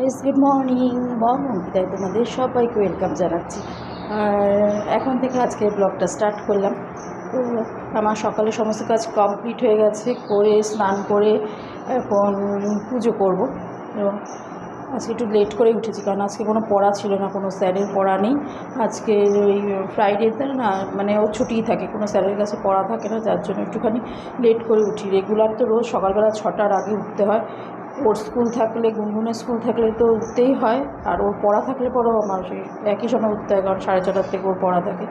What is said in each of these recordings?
Guys, good morning. বিদায় তোমাদের সবাইকে ওয়েলকাম জানাচ্ছি। আর এখন থেকে আজকে ব্লগটা স্টার্ট করলাম। তো আমার সকালে সমস্ত কাজ কমপ্লিট হয়ে গেছে, করে স্নান করে এখন পুজো করব। এবং আজকে একটু লেট করে উঠেছি, কারণ আজকে কোনো পড়া ছিল না, কোনো স্যারের পড়া নেই। আজকে ওই ফ্রাইডেতে না, মানে ও ছুটিই থাকে, কোনো স্যারের কাছে পড়া থাকে না, যার জন্য একটুখানি লেট করে উঠি। রেগুলার তো রোজ সকালবেলা 6টার আগে উঠতে হয়। ওর স্কুল থাকলে, গুনগুনের স্কুল থাকলে তো উঠতেই হয়, আর ওর পড়া থাকলে পরেও আমার সেই একই সময় উঠতে হয়, কারণ 6:30 থেকে ওর পড়া থাকে,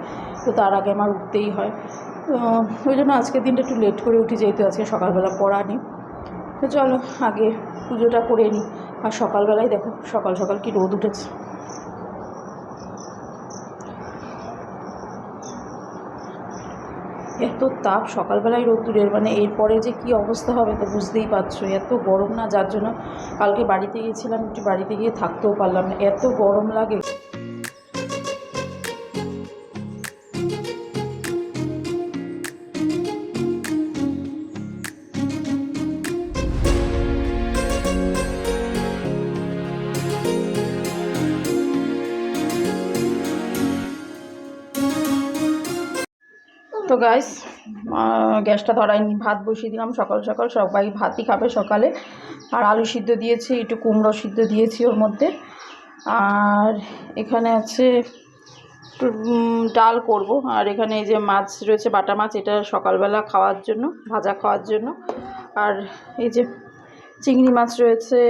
তো তার আগে আমার উঠতেই হয়। তো ওই জন্য আজকের দিনটা একটু লেট করে উঠি, যেহেতু আজকে সকালবেলা পড়া নেই। তো চলো আগে পুজোটা করে নিই। আর সকালবেলায় দেখো সকাল সকাল কি রোদ উঠেছে। এত তাপ সকালবেলায় রোদ্দুরের, মানে এরপরে যে কি অবস্থা হবে তো বুঝতেই পারছো। এত গরম না, যার জন্য কালকে বাড়িতে গিয়েছিলাম, একটু বাড়িতে গিয়ে থাকতেও পারলাম না, এত গরম লাগে। তো গাইস, গ্যাসটা ধরাইনি, ভাত বসিয়ে দিলাম। সকাল সকাল সবাই ভাতই খাবে সকালে। আর আলু সিদ্ধ দিয়েছি, একটু কুমড়ো সিদ্ধ দিয়েছি ওর মধ্যে। আর এখানে আছে একটু ডাল করব। আর এখানে এই যে মাছ রয়েছে, বাটা মাছ, এটা সকালবেলা খাওয়ার জন্য, ভাজা খাওয়ার জন্য। আর এই যে চিংড়ি মাছ রয়েছে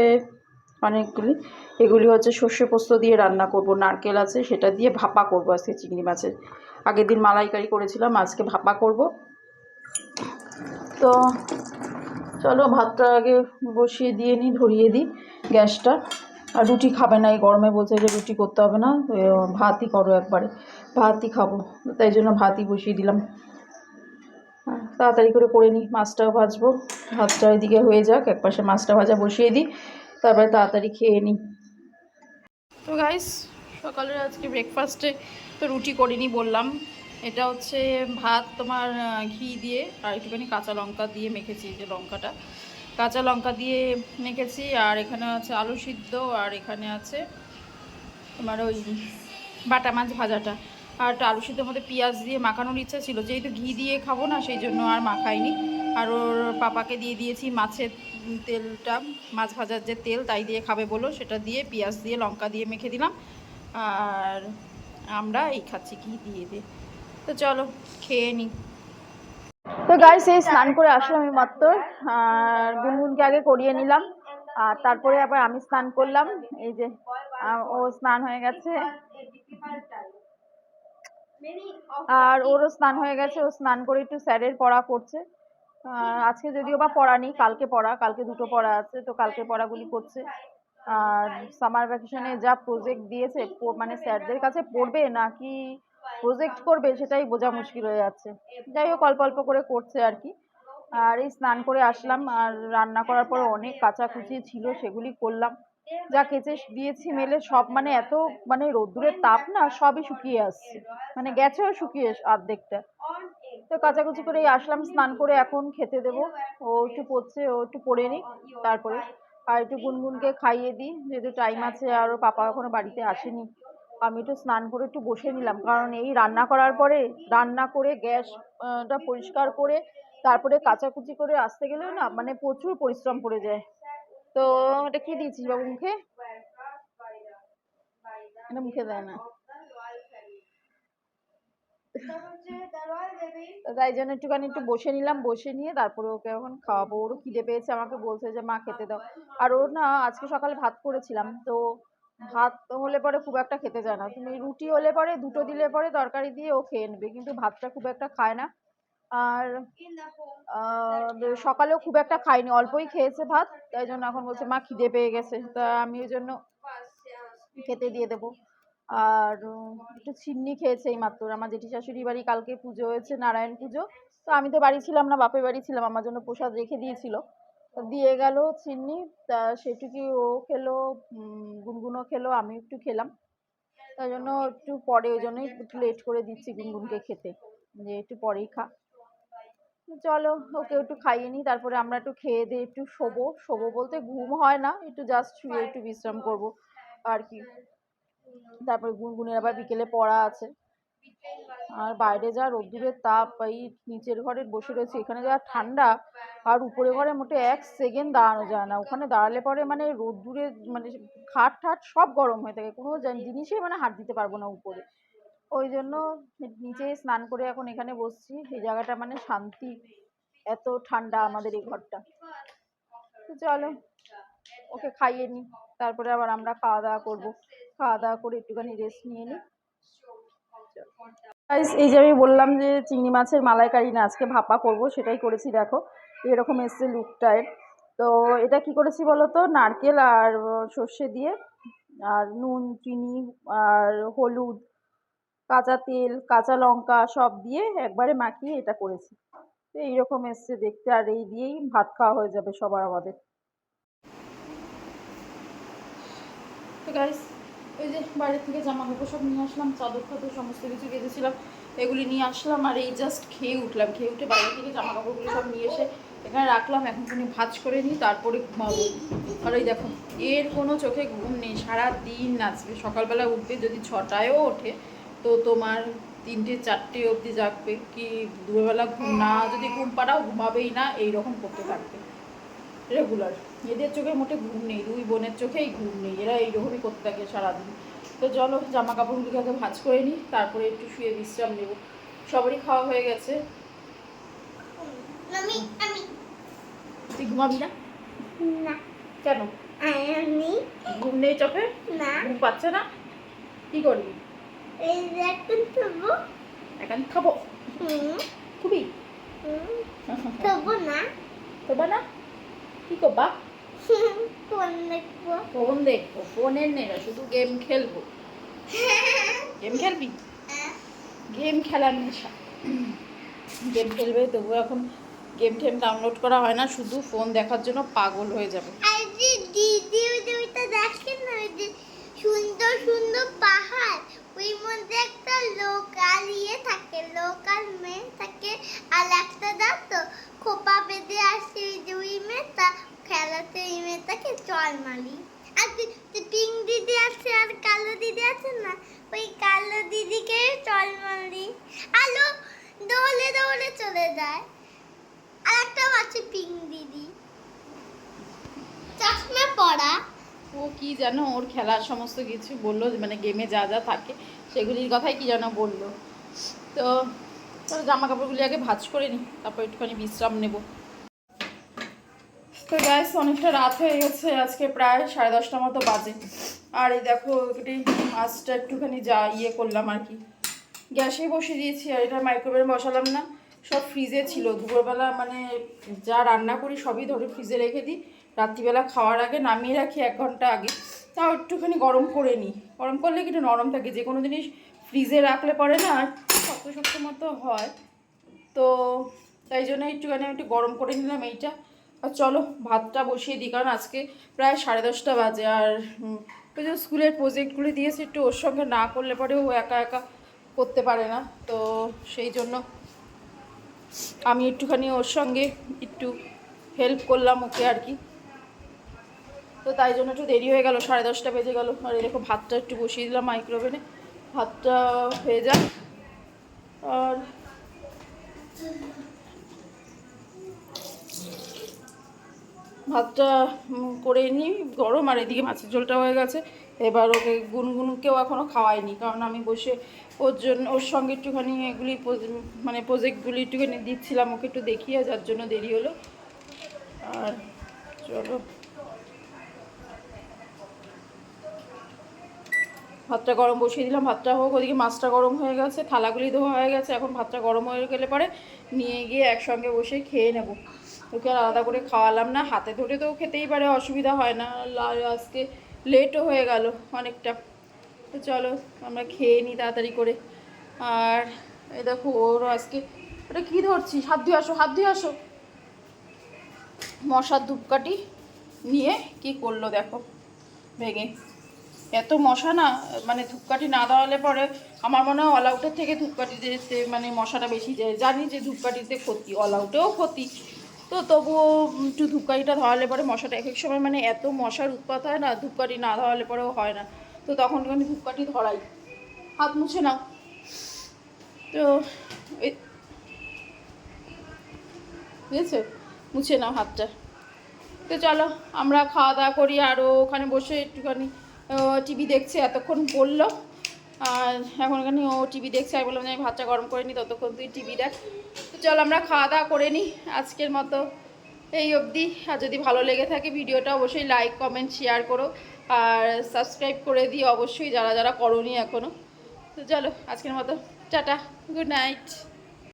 অনেকগুলি, এগুলি হচ্ছে সর্ষে পোস্ত দিয়ে রান্না করব। নারকেল আছে, সেটা দিয়ে ভাপা করব আজকে চিংড়ি মাছের। আগের দিন মালাইকারি করেছিলাম, আজকে ভাপা করব। তো চলো ভাতটা আগে বসিয়ে দিয়ে নিই, ধরিয়ে দিই গ্যাসটা। আর রুটি খাবে না এই গরমে, বলছে যে রুটি করতে হবে না, ভাতই করো একবারে, ভাতই খাবো। তাই জন্য ভাতই বসিয়ে দিলাম। তাড়াতাড়ি করে নিই, মাছটাও ভাজবো। ভাতটা ওইদিকে হয়ে যাক, একপাশে মাছটা ভাজা বসিয়ে দিই, তারপরে তাড়াতাড়ি খেয়ে নিই। তো গাইস, সকালের আজকে ব্রেকফাস্টে তো রুটি করিনি বললাম। এটা হচ্ছে ভাত তোমার ঘি দিয়ে আর একটুখানি কাঁচা লঙ্কা দিয়ে মেখেছি, যে লঙ্কাটা কাঁচা লঙ্কা দিয়ে মেখেছি। আর এখানে আছে আলু সিদ্ধ, আর এখানে আছে তোমার ওই বাটা মাছ ভাজাটা। আর একটা আলু সিদ্ধের মধ্যে পেঁয়াজ দিয়ে মাখানোর ইচ্ছা ছিল, যেহেতু ঘি দিয়ে খাবো না সেই জন্য আর মাখাইনি। আর ওর পাপাকে দিয়ে দিয়েছি মাছের তেলটা, মাছ ভাজার যে তেল, তাই দিয়ে খাবে বলো, সেটা দিয়ে পেঁয়াজ দিয়ে লঙ্কা দিয়ে মেখে দিলাম। আর আমরা এই খাচ্ছি ঘি দিয়ে। তো চলো খেয়ে নিই। তো গাইস, এই স্নান করে আসলাম আমি মাত্র। আর গুনগুনকে আগে করিয়ে নিলাম, আর তারপরে আবার আমি স্নান করলাম। এই যে ও স্নান হয়ে গেছে, আর ওরও স্নান হয়ে গেছে। ও স্নান করে একটু স্যারের পড়া করছে। আজকে যদিও বা পড়া নেই, কালকে দুটো পড়া আছে, তো কালকে পড়াগুলি করছে। আর সামার ভ্যাকেশনে যা প্রজেক্ট দিয়েছে, মানে স্যারদের কাছে পড়বে নাকি প্রজেক্ট করবে সেটাই বোঝা মুশকিল হয়ে যাচ্ছে। যাই হোক, অল্প অল্প করে করছে আর কি। আর এই স্নান করে আসলাম, আর রান্না করার পরে অনেক কাচাকুচি ছিল, সেগুলি করলাম। যা কেচে দিয়েছি মেলে সব, মানে এত মানে রোদ্দুরের তাপ না, সবই শুকিয়ে আসছে, মানে গেছেও শুকিয়ে অর্ধেকটা। তো কাচাকুচি করে আসলাম, স্নান করে এখন খেতে দেবো। ও একটু পড়ছে, ও একটু পড়ে নিক তারপরে। আর একটু গুনগুনকে খাইয়ে দিই, যেহেতু টাইম আছে, আর ওর পাপা এখনো বাড়িতে আসেনি। আমি একটু স্নান করে একটু বসে নিলাম, কারণ এই রান্না করার পরে, রান্না করে গ্যাসটা পরিষ্কার করে তারপরে কাচাকুচি করে আসতে গেলেও না, মানে প্রচুর পরিশ্রম পড়ে যায়। তো এটা কি দিয়েছিস বাবু মুখে? এটা মুখে দেয় না, তাই জন্য একটুখানি একটু বসে নিলাম, বসে নিয়ে তারপরে ওকে এখন খাওয়াবো। ওরও খিদে পেয়েছে, আমাকে বলছে যে মা খেতে দাও। আর ওর না আজকে সকালে ভাত করেছিলাম, তো ভাত হলে পরে খুব একটা খেতে চায় না। তুমি রুটি হলে পরে দুটো দিলে পরে তরকারি দিয়ে ও খেয়ে নেবে, কিন্তু ভাতটা খুব একটা খায় না। আর সকালেও খুব একটা খাইনি, অল্পই খেয়েছে ভাত, তাই জন্য এখন বলছে মা খিদে পেয়ে গেছে, তা আমি ওই জন্য খেতে দিয়ে দেবো। আর একটু চিন্নি খেয়েছে এই মাত্র। আমার জেঠি শাশুড়ি বাড়ি কালকে পুজো হয়েছে, নারায়ণ পুজো, তো আমি তো বাড়ি ছিলাম না, বাপের বাড়ি ছিলাম, আমার জন্য প্রসাদ রেখে দিয়েছিল, দিয়ে গেল চিন্নি। তা সেটুকু ও খেলো, গুনগুনও খেলো, আমি একটু খেলাম। তাই জন্য একটু পরে, ওই জন্যই একটু লেট করে দিচ্ছি গুনগুনকে খেতে, যে একটু পরেই খা। চলো ওকে একটু খাইয়ে নিই, তারপরে আমরা একটু খেয়ে দিয়ে একটু শোবো। শোবো বলতে ঘুম হয় না, একটু জাস্ট শুয়ে একটু বিশ্রাম করব আর কি। তারপরে গুনগুনের আবার বিকেলে পড়া আছে। আর বাইরে যা রোদ্দুরের তাপ, এই নিচের ঘরে বসে রয়েছে, এখানে যা ঠান্ডা। আর উপরে ঘরে মোটে 1 সেকেন্ড দাঁড়ানো যায় না, ওখানে দাঁড়ালে পরে মানে রোদ্দুরে মানে খাট ঠাট সব গরম হয়ে থাকে, কোনো জিনিসই মানে হাত দিতে পারবো না উপরে। ওই জন্য নিচে স্নান করে এখন এখানে বসছি। এই জায়গাটা মানে শান্তি, এত ঠান্ডা আমাদের এই ঘরটা। তো চলো ওকে খাইয়ে নিই, তারপরে আবার আমরা খাওয়া দাওয়া করবো। খাওয়া দাওয়া করে একটুখানি রেস্ট নিয়ে নিই। এই যে আমি বললাম যে চিংড়ি মাছের মালাইকারি না আজকে ভাপা করব, সেটাই করেছি। দেখো এরকম এসছে লুকটায়। তো এটা কি করেছি বলো তো, নারকেল আর সর্ষে দিয়ে আর নুন চিনি আর হলুদ কাঁচা তেল কাঁচা লঙ্কা সব দিয়ে একবারে মাখিয়ে এটা করেছি। তো এইরকম এসছে দেখতে, আর এই দিয়েই ভাত খাওয়া হয়ে যাবে সবার আমাদের। তো গাইস ওই যে বাইরে থেকে জামা কাপড় সব নিয়ে আসলাম, চাদর ফাদর সমস্ত কিছু কেঁদেছিলাম, এগুলি নিয়ে আসলাম। আর এই জাস্ট খেয়ে উঠলাম, খেয়ে উঠে বাইরে থেকে জামা কাপড়গুলো সব নিয়ে এসে এখানে রাখলাম। এখন তুমি ভাজ করে নিই, তারপরে ঘুমাবো। আর ওই দেখো এর কোনো চোখে ঘুম নেই, সারা দিন নাচবে। সকালবেলা উঠবে, যদি 6টায়ও ওঠে তো তোমার 3টে 4টে অবধি জাগবে, কি দুপুরবেলা ঘুম না যদি ঘুম পাড়াও ঘুমাবেই না, এইরকম করতে থাকবে রেগুলার। এদের চোখে মোটে ঘুম নেই, 2 বোনের চোখেই ঘুম নেই, এরা এইরকমই করতে থাকে সারাদিন। তো চলো জামা কাপড়গুলিকে আগে ভাঁজ করে নিই, তারপরে একটু শুয়ে বিশ্রাম নেব। সবারই খাওয়া হয়ে গেছে। তুই ঘুমাবি না? কেন? ঘুম নেই চোখে? ঘুম পাচ্ছে না? কি করবি? এখন খাবো? খুবই খাবো না? কি করবা? ফোন দেখবো? ফোনের নেই, শুধু গেম খেলবো। গেম খেলবি? গেম খেলার নেশা। গেম খেলবে, তবু এখন গেম টেম ডাউনলোড করা হয় না, শুধু ফোন দেখার জন্য পাগল হয়ে যাবে। সুন্দর সুন্দর পাহাড়, ওই মধ্যে একটা লোক আর ইয়ে থাকে, লোক আর মেয়ে থাকে, আর একটা দাঁতো খোপা বেঁধে আসছে ওই মেয়েটা খেলাতে, ওই মেয়েটাকে চল মারি। আর পিঙ্ক দিদি আছে আর কালো দিদি আছে না, ওই কালো দিদিকে চল মারি। আলো দৌড়ে দৌড়ে চলে যায়। আর একটা আছে পিঙ্ক দিদি, চশমা পরা। ও কি জানো ওর খেলার সমস্ত কিছু বললো, মানে গেমে যা যা থাকে সেগুলির কথাই কি যেন বললো। তো জামা কাপড়গুলি আগে ভাঁজ করে নিই, তারপর একটুখানি বিশ্রাম নেব। তো গ্যাস অনেকটা রাত হয়ে গেছে, আজকে প্রায় 10:30 মতো বাজে। আর এই দেখো এটি মাছটা একটুখানি যা ইয়ে করলাম আর কি, গ্যাসে বসিয়ে দিয়েছি। আর এটা মাইক্রোওয়েভে বসালাম না, সব ফ্রিজে ছিল। দুপুরবেলা মানে যা রান্না করি সবই ধরে ফ্রিজে রেখে দিই, রাত্রিবেলা খাওয়ার আগে নামিয়ে রাখি 1 ঘন্টা আগে। তাও একটুখানি গরম করে নিই, গরম করলে একটু নরম থাকে। যে কোনো জিনিস ফ্রিজে রাখলে পরে না শক্ত শক্ত মতো হয়, তো তাই জন্য একটুখানি আমি একটু গরম করে নিলাম এইটা। আর চলো ভাতটা বসিয়ে দিই, কারণ আজকে প্রায় 10:30 বাজে। আর ওই যে স্কুলের প্রজেক্টগুলি দিয়েছে, একটু ওর সঙ্গে না করলে পরে ও একা একা করতে পারে না, তো সেই জন্য আমি একটুখানি ওর সঙ্গে একটু হেল্প করলাম ওকে আর কি। তো তাই জন্য একটু দেরি হয়ে গেল, 10:30 বেজে গেল। আর এরকম ভাতটা একটু বসিয়ে দিলাম মাইক্রোওভেনে, ভাতটা হয়ে যাক। আর ভাতটা করে নিই গরম, আর এদিকে মাছের ঝোলটা হয়ে গেছে। এবার ওকে গুনগুনকেও এখনও খাওয়াইনি, কারণ আমি বসে ওর জন্য ওর সঙ্গে একটুখানি এগুলি মানে প্রজেক্টগুলি একটুখানি দিচ্ছিলাম ওকে একটু দেখিয়ে, যার জন্য দেরি হলো। আর চলো ভাতটা গরম বসিয়ে দিলাম, ভাতটা হোক। ওদিকে মাছটা গরম হয়ে গেছে, থালাগুলি ধোয়া হয়ে গেছে। এখন ভাতটা গরম হয়ে গেলে পরে নিয়ে গিয়ে একসঙ্গে বসে খেয়ে নেব। ওকে আর আলাদা করে খাওয়ালাম না, হাতে ধরে তো খেতেই পারে, অসুবিধা হয় না। আজকে লেটও হয়ে গেল অনেকটা। তো চলো আমরা খেয়ে নিই তাড়াতাড়ি করে। আর এই দেখো ওরও আজকে, ওটা কী ধরছিস? হাত ধুয়ে আসো, হাত ধুয়ে আসো। মশার ধূপকাঠি নিয়ে কি করলো দেখো ভেঙে। এত মশা না, মানে ধূপকাঠি না দেওয়ালে পরে আমার মনে হয় অল আউটের থেকে ধূপকাঠিতে মানে মশাটা বেশি যায়। জানি যে ধূপকাঠিতে ক্ষতি, অল আউটেও ক্ষতি, তো তবুও একটু ধূপকাঠিটা ধরালে পরে মশাটা এক এক সময় মানে এত মশার উৎপাত হয় না, ধূপকাঠি না ধরালে পরেও হয় না। তো তখন আমি ধূপকাঠি ধরাই। হাত মুছে নাও। তো বুঝেছো, মুছে নাও হাতটা। তো চলো আমরা খাওয়া দাওয়া করি, আরও ওখানে বসে একটুখানি টিভি দেখছে, এতক্ষণ পড়লো। আর এখন এখানে ও টিভি দেখছে, আমি বললাম যে আমি ভাতটা গরম করে নিই, ততক্ষণ তুই টিভি দেখ। তো চল আমরা খাওয়া দাওয়া করে নিই, আজকের মতো এই অবধি। আর যদি ভালো লেগে থাকে ভিডিওটা অবশ্যই লাইক কমেন্ট শেয়ার করো, আর সাবস্ক্রাইব করে দিও অবশ্যই যারা যারা করোনি এখনও। তো চলো আজকের মতো টাটা, গুড নাইট।